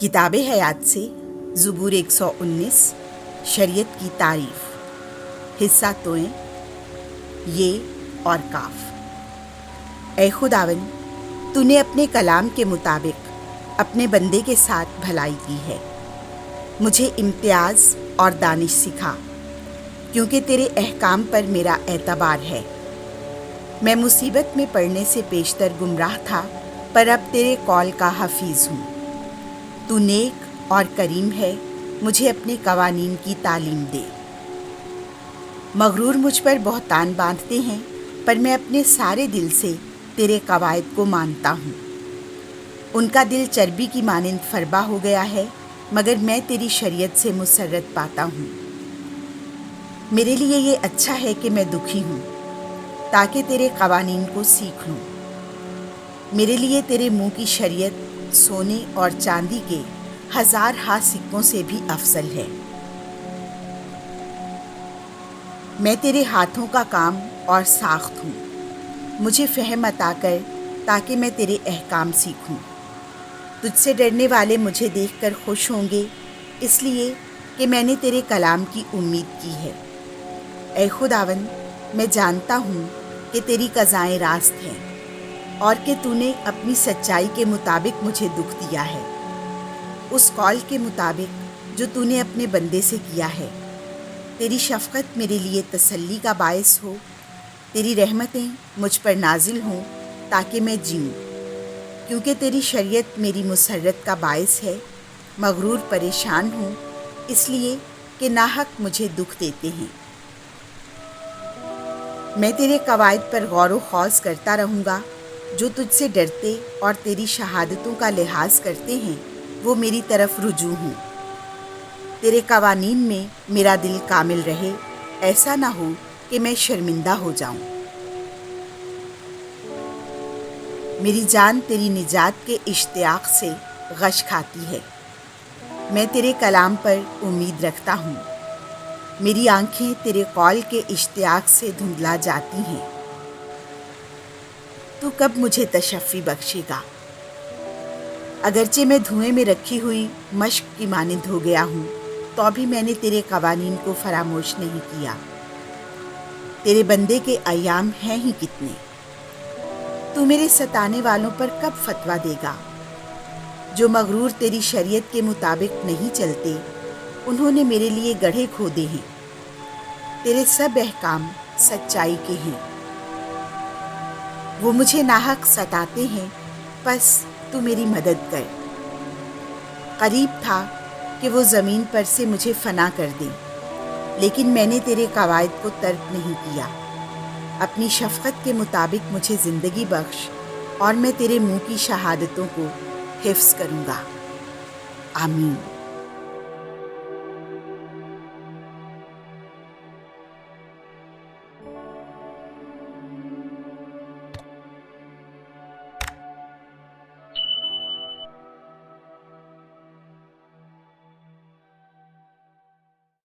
किताब हयात से ज़बूर 119 शरीयत की तारीफ़। हिस्सा तोएं ये और काफ। ए खुदावन, तूने अपने कलाम के मुताबिक अपने बंदे के साथ भलाई की है। मुझे इम्तियाज़ और दानिश सिखा, क्योंकि तेरे अहकाम पर मेरा एतबार है। मैं मुसीबत में पड़ने से पेशतर गुमराह था, पर अब तेरे कौल का हफीज़ हूँ। तू नेक और करीम है, मुझे अपने कवानीन की तालीम दे। मगरूर मुझ पर बहुतान बांधते हैं, पर मैं अपने सारे दिल से तेरे कवायद को मानता हूँ। उनका दिल चर्बी की मानिंद फरबा हो गया है, मगर मैं तेरी शरीयत से मुसर्रत पाता हूँ। मेरे लिए ये अच्छा है कि मैं दुखी हूँ, ताकि तेरे कवानीन को सीख लूँ। मेरे लिए तेरे मुँह की शरीयत सोने और चांदी के 1000 हाथ सिक्कों से भी अफजल है। मैं तेरे हाथों का काम और साख्त हूँ। मुझे फहम अता कर, ताकि मैं तेरे अहकाम सीखूं। तुझसे डरने वाले मुझे देखकर खुश होंगे, इसलिए कि मैंने तेरे कलाम की उम्मीद की है। ऐ खुदावन, मैं जानता हूँ कि तेरी क़ज़ाएं रास्त हैं, और कि तूने अपनी सच्चाई के मुताबिक मुझे दुख दिया है, उस कौल के मुताबिक जो तूने अपने बंदे से किया है। तेरी शफ़क़त मेरे लिए तसल्ली का बायस हो। तेरी रहमतें मुझ पर नाजिल हों, ताकि मैं जीऊँ, क्योंकि तेरी शरीयत मेरी मुसर्रत का बायस है। मगरूर परेशान हूँ, इसलिए कि नाहक मुझे दुख देते हैं। मैं तेरे कवायद पर गौर व खौज़ करता रहूँगा। जो तुझसे डरते और तेरी शहादतों का लिहाज करते हैं, वो मेरी तरफ रुजू हों। तेरे कवानीन में मेरा दिल कामिल रहे, ऐसा ना हो कि मैं शर्मिंदा हो जाऊं। मेरी जान तेरी निजात के इश्तियाक से गश खाती है। मैं तेरे कलाम पर उम्मीद रखता हूँ। मेरी आंखें तेरे कौल के इश्तियाक से धुंधला जाती हैं। तू कब मुझे तशफ़ी बख्शेगा? अगरचे मैं धुएं में रखी हुई मश्क की मानिंद हो गया हूँ, तो भी मैंने तेरे कवानीन को फरामोश नहीं किया। तेरे बंदे के अय्याम हैं ही कितने। तू मेरे सताने वालों पर कब फतवा देगा? जो मगरूर तेरी शरीयत के मुताबिक नहीं चलते, उन्होंने मेरे लिए गड्ढे खोदे हैं। तेरे सब अहकाम सच्चाई के हैं। वो मुझे नाहक सताते हैं, बस तू मेरी मदद कर। करीब था कि वो ज़मीन पर से मुझे फना कर दे, लेकिन मैंने तेरे कवायद को तर्क नहीं किया। अपनी शफ़क़त के मुताबिक मुझे ज़िंदगी बख्श, और मैं तेरे मुँह की शहादतों को हिफ्ज़ करूँगा। आमीन।